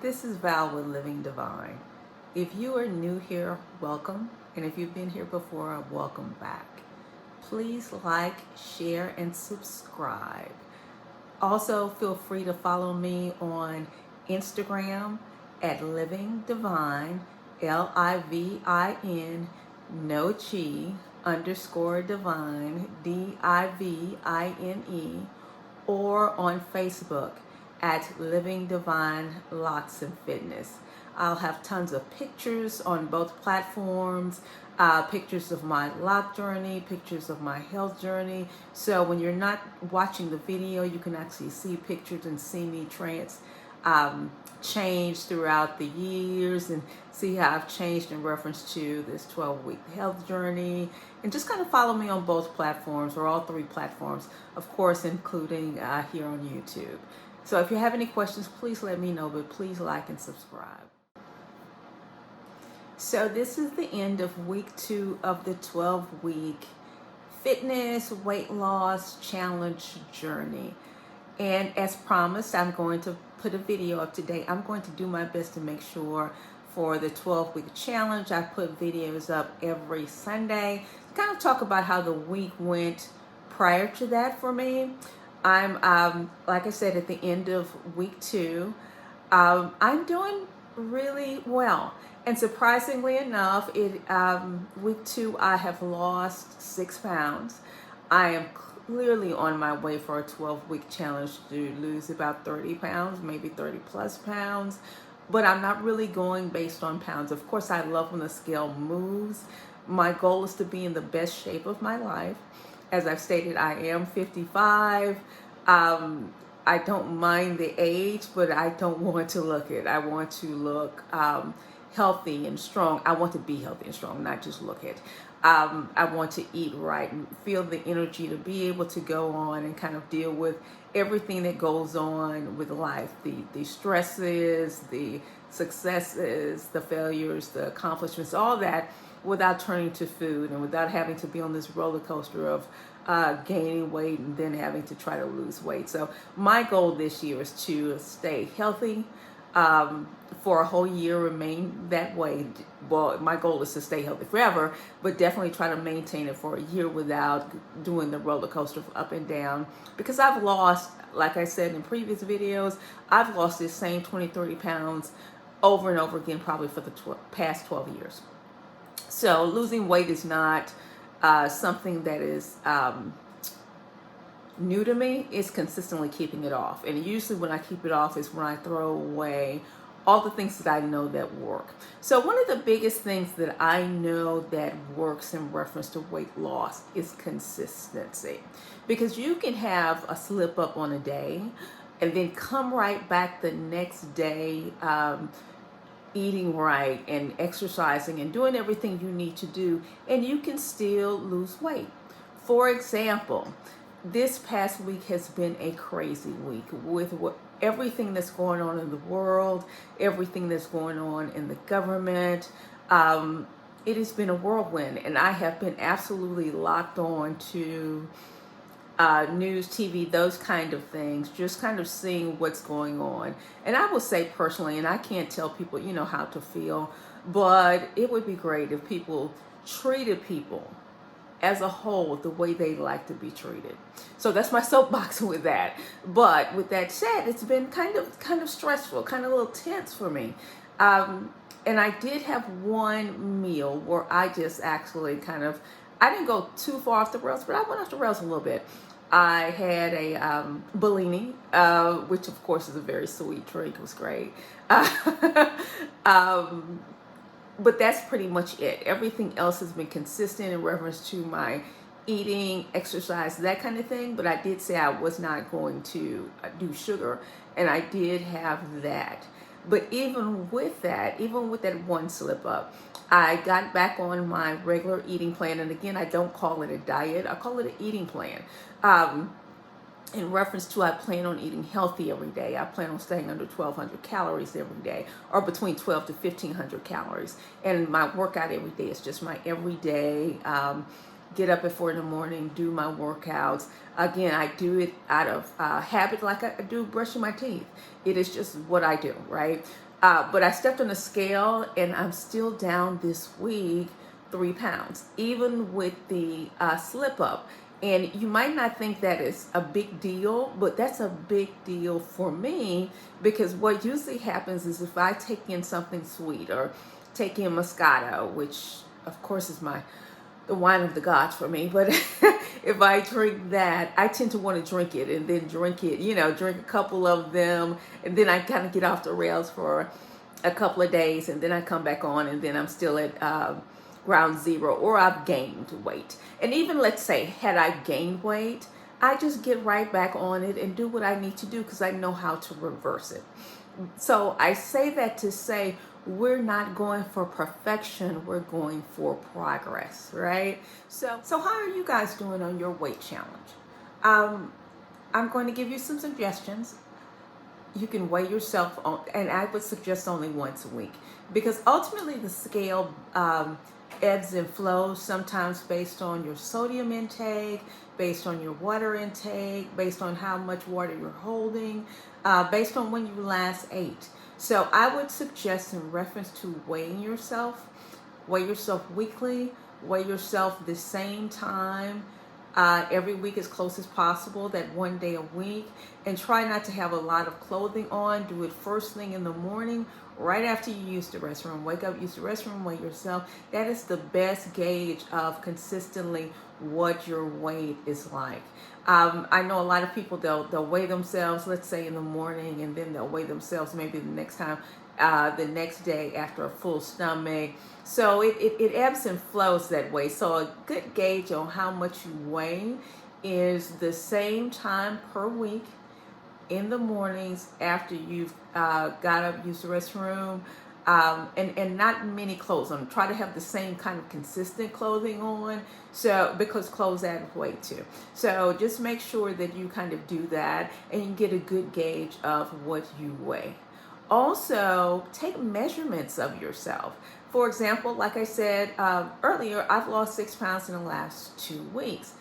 This is Val with Living Divine. If you are new here, welcome. And if you've been here before, welcome back. Please like, share, and subscribe. Also, feel free to follow me on Instagram at Living Divine, LIVIN, no chi, underscore divine, DIVINE, or on Facebook at Living Divine Locks and Fitness. I'll have tons of pictures on both platforms, pictures of my lock journey, pictures of my health journey. So when you're not watching the video, you can actually see pictures and see me change throughout the years and see how I've changed in reference to this 12-week health journey. And just kind of follow me on both platforms, or all three platforms, of course, including here on YouTube. So if you have any questions, please let me know, but please like and subscribe. So this is the end of week 2 of the 12-week fitness weight loss challenge journey. And as promised, I'm going to put a video up today. I'm going to do my best to make sure for the 12-week challenge, I put videos up every Sunday. Kind of talk about how the week went prior to that for me. I'm, like I said, at the end of week 2. I'm doing really well. And surprisingly enough, week 2, I have lost 6 pounds. I am clearly on my way for a 12-week challenge to lose about 30 pounds, maybe 30 plus pounds. But I'm not really going based on pounds. Of course, I love when the scale moves. My goal is to be in the best shape of my life. As I've stated, I am 55. I don't mind the age, but I don't want to look it. I want to look healthy and strong. I want to be healthy and strong, not just look it. I want to eat right and feel the energy to be able to go on and kind of deal with everything that goes on with life, the stresses, the successes, the failures, the accomplishments, all that, without turning to food and without having to be on this roller coaster of gaining weight and then having to try to lose weight. So my goal this year is to stay healthy for a whole year, remain that way. Well, my goal is to stay healthy forever, but definitely try to maintain it for a year without doing the roller coaster up and down. Because I've lost, like I said in previous videos, I've lost this same 20, 30 pounds over and over again, probably for the past 12 years. So losing weight is not something that is new to me. It's consistently keeping it off. And usually when I keep it off is when I throw away all the things that I know that work. So one of the biggest things that I know that works in reference to weight loss is consistency. Because you can have a slip up on a day and then come right back the next day eating right and exercising and doing everything you need to do, and you can still lose weight. For example, this past week has been a crazy week with everything that's going on in the world, everything that's going on in the government. It has been a whirlwind, and I have been absolutely locked on to news, TV, those kind of things, just kind of seeing what's going on. And I will say personally, and I can't tell people, how to feel, but it would be great if people treated people as a whole the way they like to be treated. So that's my soapbox with that. But with that said, it's been kind of stressful, kind of a little tense for me. And I did have one meal where I just actually I didn't go too far off the rails, but I went off the rails a little bit. I had a Bellini, which of course is a very sweet drink. It was great. But that's pretty much it. Everything else has been consistent in reference to my eating, exercise, that kind of thing. But I did say I was not going to do sugar, and I did have that. But even with that one slip up, I got back on my regular eating plan. And again, I don't call it a diet. I call it an eating plan. In reference to, I plan on eating healthy every day. I plan on staying under 1,200 calories every day, or between 1,200 to 1,500 calories. And my workout every day is just my everyday, get up at 4 in the morning, do my workouts. Again, I do it out of habit, like I do brushing my teeth. It is just what I do, right? But I stepped on the scale and I'm still down this week 3 pounds, even with the slip up. And you might not think that is a big deal, but that's a big deal for me, because what usually happens is if I take in something sweet or take in Moscato, which of course is the wine of the gods for me, but if I drink that, I tend to want to drink it and then drink it, drink a couple of them, and then I kind of get off the rails for a couple of days, and then I come back on, and then I'm still at ground zero, or I've gained weight. And even, let's say, had I gained weight, I just get right back on it and do what I need to do, because I know how to reverse it. So I say that to say, we're not going for perfection, we're going for progress, right? So how are you guys doing on your weight challenge? I'm going to give you some suggestions. You can weigh yourself on, and I would suggest only once a week, because ultimately the scale ebbs and flows, sometimes based on your sodium intake, based on your water intake, based on how much water you're holding, based on when you last ate. So I would suggest, in reference to weighing yourself, weigh yourself weekly, weigh yourself the same time every week as close as possible, that one day a week, and try not to have a lot of clothing on. Do it first thing in the morning, right after you use the restroom. Wake up, use the restroom, weigh yourself. That is the best gauge of consistently what your weight is like. I know a lot of people, they'll weigh themselves, let's say in the morning, and then they'll weigh themselves maybe the next time, the next day after a full stomach. So it ebbs and flows that way. So a good gauge on how much you weigh is the same time per week in the mornings after you've got up, used the restroom, and not many clothes on. Try to have the same kind of consistent clothing on, so because clothes add weight too. So just make sure that you kind of do that, and you get a good gauge of what you weigh. Also, take measurements of yourself. For example, like I said earlier, I've lost 6 pounds in the last 2 weeks.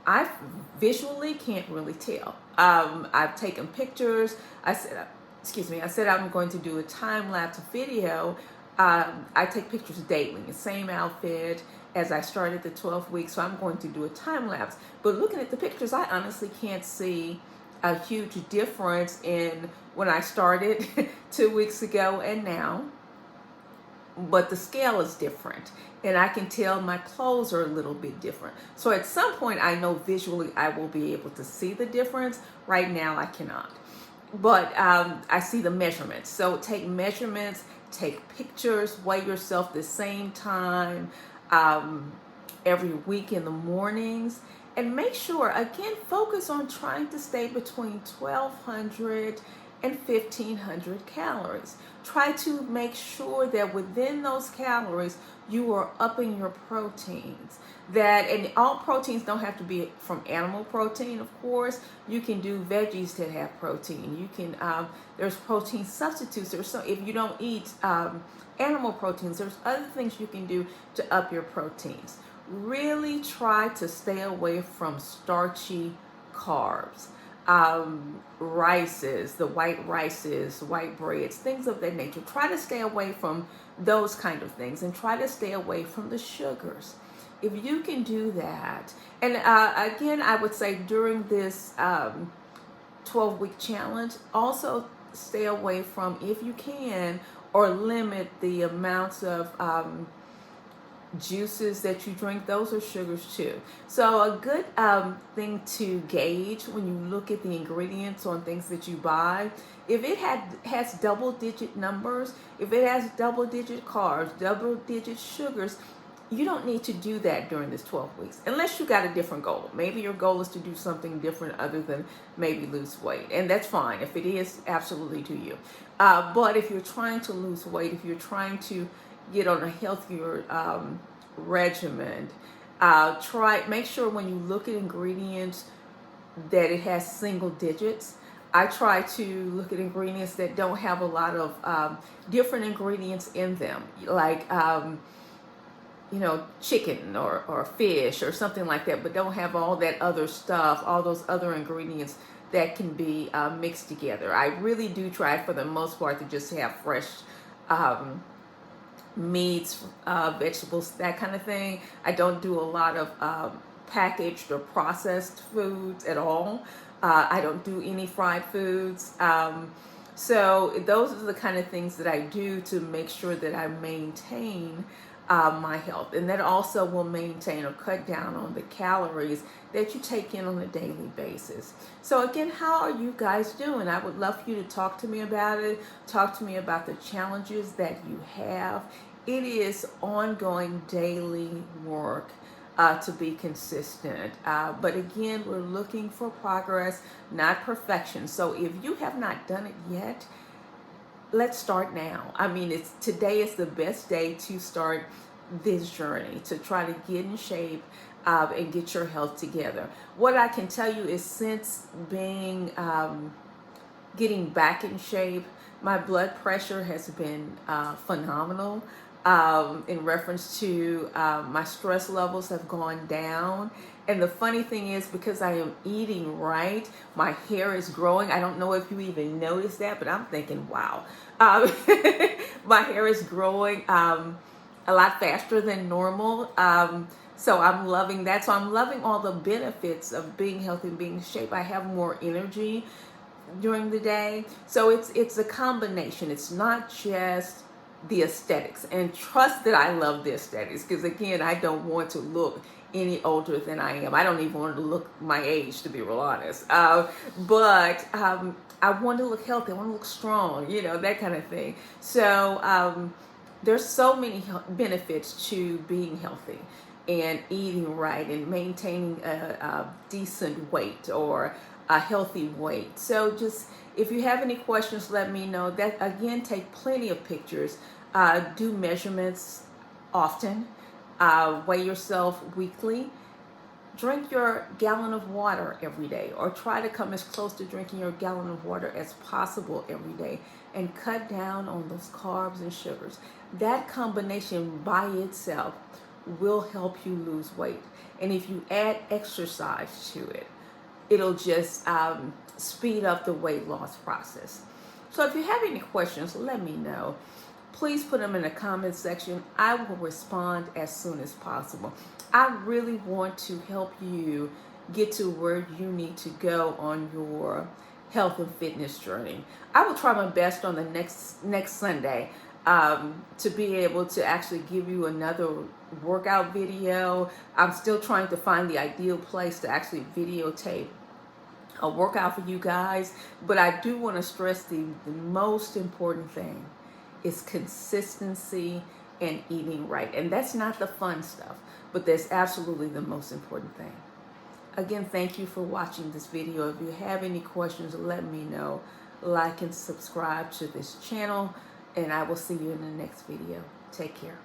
I visually can't really tell. I've taken pictures. I said I'm going to do a time-lapse video. I take pictures daily, the same outfit as I started the 12th week, so I'm going to do a time-lapse. But looking at the pictures, I honestly can't see a huge difference in when I started 2 weeks ago and now. But the scale is different, and I can tell my clothes are a little bit different. So at some point, I know visually I will be able to see the difference. Right now, I cannot. But I see the measurements. So take measurements, take pictures, weigh yourself the same time every week in the mornings. And make sure, again, focus on trying to stay between 1,200 and 1,500 calories. Try to make sure that within those calories, you are upping your proteins. And all proteins don't have to be from animal protein, of course. You can do veggies that have protein. You can, there's protein substitutes. If you don't eat animal proteins, there's other things you can do to up your proteins. Really try to stay away from starchy carbs. Rices, the white rices, white breads, things of that nature. Try to stay away from those kind of things, and try to stay away from the sugars. If you can do that, and again, I would say during this 12-week challenge, also stay away from, if you can, or limit the amounts of juices that you drink. Those are sugars too. So a good thing to gauge when you look at the ingredients on things that you buy, if it has double-digit numbers, if it has double-digit carbs, double-digit sugars, you don't need to do that during this 12 weeks, unless you got a different goal. Maybe your goal is to do something different other than maybe lose weight, and that's fine. If it is, absolutely to you. But if you're trying to lose weight, if you're trying to get on a healthier regimen, make sure when you look at ingredients that it has single digits. I try to look at ingredients that don't have a lot of different ingredients in them, like chicken or fish or something like that, but don't have all that other stuff, all those other ingredients that can be mixed together. I really do try for the most part to just have fresh meats, vegetables, that kind of thing. I don't do a lot of packaged or processed foods at all. I don't do any fried foods. So those are the kind of things that I do to make sure that I maintain my health. And that also will maintain or cut down on the calories that you take in on a daily basis. So again, how are you guys doing? I would love for you to talk to me about it. Talk to me about the challenges that you have. It is ongoing daily work to be consistent. But again, we're looking for progress, not perfection. So if you have not done it yet, let's start now. I mean, today is the best day to start this journey, to try to get in shape and get your health together. What I can tell you is since getting back in shape, my blood pressure has been phenomenal. In reference to my stress levels have gone down. And the funny thing is, because I am eating right, my hair is growing. I don't know if you even noticed that, but I'm thinking, wow. My hair is growing a lot faster than normal. So I'm loving that. So I'm loving all the benefits of being healthy and being in shape. I have more energy during the day. So it's a combination. It's not just the aesthetics, and trust that I love the aesthetics, because again, I don't want to look any older than I am. I don't even want to look my age, to be real honest. But I want to look healthy. I want to look strong, that kind of thing. So there's so many benefits to being healthy and eating right and maintaining a decent weight or a healthy weight. So just, if you have any questions, let me know. That again, take plenty of pictures, do measurements often, weigh yourself weekly, drink your gallon of water every day, or try to come as close to drinking your gallon of water as possible every day, and cut down on those carbs and sugars. That combination by itself will help you lose weight. And if you add exercise to it, it'll just speed up the weight loss process. So if you have any questions, let me know. Please put them in the comment section. I will respond as soon as possible. I really want to help you get to where you need to go on your health and fitness journey. I will try my best on the next Sunday to be able to actually give you another workout video. I'm still trying to find the ideal place to actually videotape a workout for you guys, but I do want to stress the most important thing is consistency and eating right. And that's not the fun stuff, but that's absolutely the most important thing. Again, thank you for watching this video. If you have any questions, let me know. Like and subscribe to this channel, and I will see you in the next video. Take care.